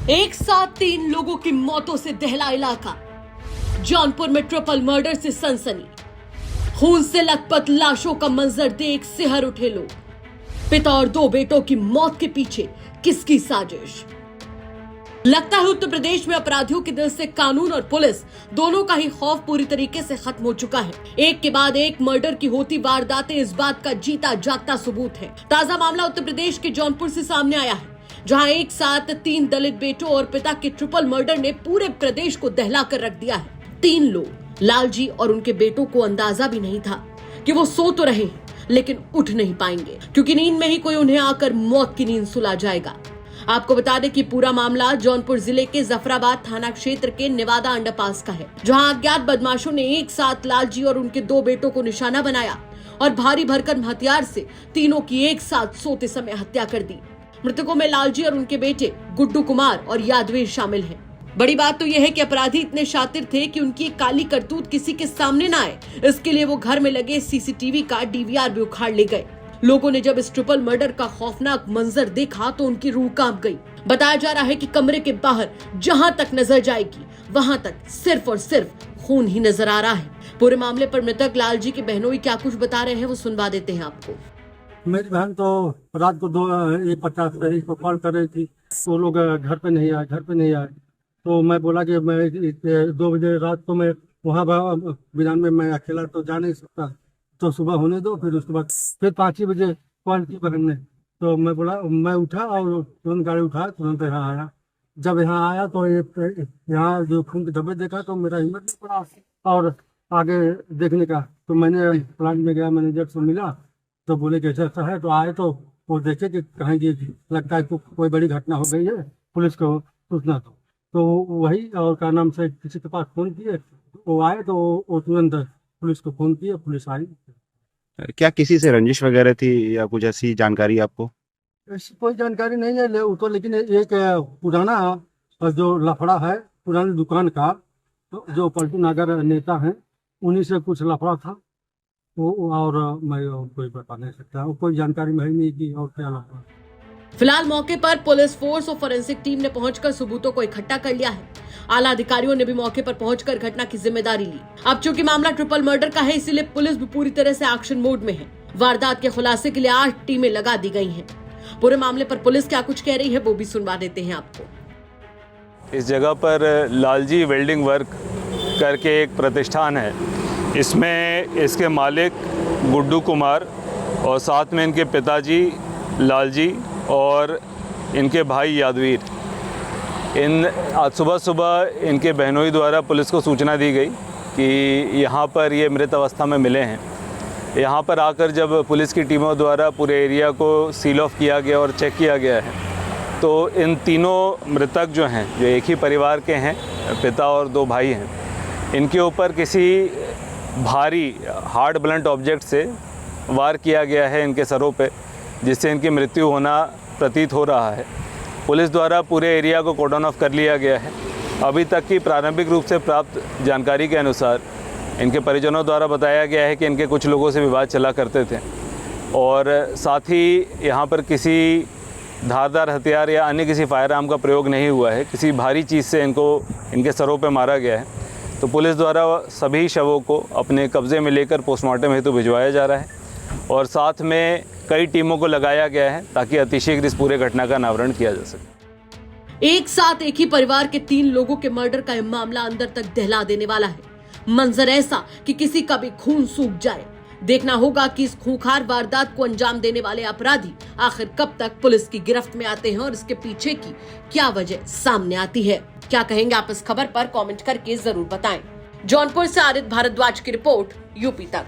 एक साथ 3 लोगों की मौतों से दहला इलाका। जौनपुर में ट्रिपल मर्डर से सनसनी। खून से लथपथ लाशों का मंजर देख सिहर उठे लोग। पिता और 2 बेटों की मौत के पीछे किसकी साजिश? लगता है उत्तर प्रदेश में अपराधियों के दिल से कानून और पुलिस दोनों का ही खौफ पूरी तरीके से खत्म हो चुका है। एक के बाद एक मर्डर की होती वारदातें इस बात का जीता जागता सबूत है। ताजा मामला उत्तर प्रदेश के जौनपुर से सामने आया है, जहां एक साथ 3 दलित बेटों और पिता के ट्रिपल मर्डर ने पूरे प्रदेश को दहला कर रख दिया है। 3 लोग, लालजी और उनके बेटों को अंदाजा भी नहीं था कि वो सो तो रहे हैं लेकिन उठ नहीं पाएंगे, क्योंकि नींद में ही कोई उन्हें आकर मौत की नींद सुला जाएगा। आपको बता दें कि पूरा मामला जौनपुर जिले के जफराबाद थाना क्षेत्र के नेवादा अंडरपास का है, जहां अज्ञात बदमाशों ने एक साथ लालजी और उनके 2 बेटों को निशाना बनाया और भारी भरकम हथियार से तीनों की एक साथ सोते समय हत्या कर दी। मृतकों में लालजी और उनके बेटे गुड्डू कुमार और यादवीर शामिल हैं। बड़ी बात तो यह है कि अपराधी इतने शातिर थे कि उनकी काली करतूत किसी के सामने न आए, इसके लिए वो घर में लगे सीसीटीवी का डीवीआर भी उखाड़ ले गए। लोगों ने जब इस ट्रिपल मर्डर का खौफनाक मंजर देखा तो उनकी रूह कांप गई। बताया जा रहा है कि कमरे के बाहर जहां तक नजर जाएगी वहां तक सिर्फ और सिर्फ खून ही नजर आ रहा है। पूरे मामले पर मृतक लालजी के बहनोई क्या कुछ बता रहे हैं वो सुनवा देते हैं आपको। मेरी बहन तो रात को 2:50 को कॉल कर रही थी, वो लोग घर पे नहीं आए। तो मैं बोला कि मैं 2 बजे रात को मैं वहाँ बिरान में मैं अकेला तो जा नहीं सकता, तो सुबह होने दो। फिर उसके बाद फिर 5 ही बजे कॉल की बहन ने, तो मैं बोला, मैं उठा और तुरंत गाड़ी उठाया, तुरंत यहाँ आया। जब यहाँ आया तो यहाँ जो खून के धब्बे देखा तो मेरा हिम्मत नहीं पड़ा और आगे देखने का। तो मैंने प्लांट में गया, मैनेजर से मिला तो बोले कि ऐसा है। तो आए तो वो देखे कि कहीं की लगता है कोई बड़ी घटना हो गई है, पुलिस को सूचना दो। तो वही और क्या नाम से किसी के पास फोन किए, वो आए तो वो तुरंत पुलिस को फोन किए, पुलिस आई। क्या किसी से रंजिश वगैरह थी या कुछ ऐसी जानकारी आपको? ऐसी कोई जानकारी नहीं है तो, लेकिन एक पुराना जो लफड़ा है पुरानी दुकान का, तो जो पलटू नागर नेता हैं उन्हीं से कुछ लफड़ा था वो, और मैं कोई बता नहीं सकता, कोई जानकारी में नहीं की और क्या लफड़ा। फिलहाल मौके पर पुलिस फोर्स और फोरेंसिक टीम ने पहुंचकर सबूतों को इकट्ठा कर लिया है। आला अधिकारियों ने भी मौके पर पहुंचकर घटना की जिम्मेदारी ली। अब चूंकि मामला ट्रिपल मर्डर का है, इसीलिए पुलिस भी पूरी तरह से एक्शन मोड में है। वारदात के खुलासे के लिए 8 टीमें लगा दी गई हैं। पूरे मामले पर पुलिस क्या कुछ कह रही है वो भी सुनवा देते हैं आपको। इस जगह पर लालजी वेल्डिंग वर्क करके एक प्रतिष्ठान है, इसमें इसके मालिक गुड्डू कुमार और साथ में इनके पिताजी लालजी और इनके भाई यादवीर। आज सुबह इनके बहनोई द्वारा पुलिस को सूचना दी गई कि यहाँ पर ये मृत अवस्था में मिले हैं। यहाँ पर आकर जब पुलिस की टीमों द्वारा पूरे एरिया को सील ऑफ किया गया और चेक किया गया है, तो इन तीनों मृतक जो हैं, जो एक ही परिवार के हैं, पिता और 2 भाई हैं, इनके ऊपर किसी भारी हार्ड ब्लंट ऑब्जेक्ट से वार किया गया है इनके सरों पे, जिससे इनकी मृत्यु होना प्रतीत हो रहा है। पुलिस द्वारा पूरे एरिया को कॉर्डन ऑफ कर लिया गया है। अभी तक की प्रारंभिक रूप से प्राप्त जानकारी के अनुसार इनके परिजनों द्वारा बताया गया है कि इनके कुछ लोगों से विवाद चला करते थे और साथ ही यहाँ पर किसी धारदार हथियार या अन्य किसी फायर आर्म का प्रयोग नहीं हुआ है। किसी भारी चीज़ से इनके सरों पर मारा गया है। तो पुलिस द्वारा सभी शवों को अपने कब्ज़े में लेकर पोस्टमार्टम हेतु भिजवाया जा रहा है और साथ में कई टीमों को लगाया गया है ताकि अतिशीघ्र इस पूरे घटना का अनावरण किया जा सके। एक साथ एक ही परिवार के 3 लोगों के मर्डर का यह मामला अंदर तक दहला देने वाला है। मंजर ऐसा कि किसी का भी खून सूख जाए। देखना होगा कि इस खूंखार वारदात को अंजाम देने वाले अपराधी आखिर कब तक पुलिस की गिरफ्त में आते हैं और इसके पीछे की क्या वजह सामने आती है। क्या कहेंगे आप इस खबर पर कमेंट करके जरूर बताएं। जौनपुर से आरिफ भारद्वाज की रिपोर्ट, यूपी तक।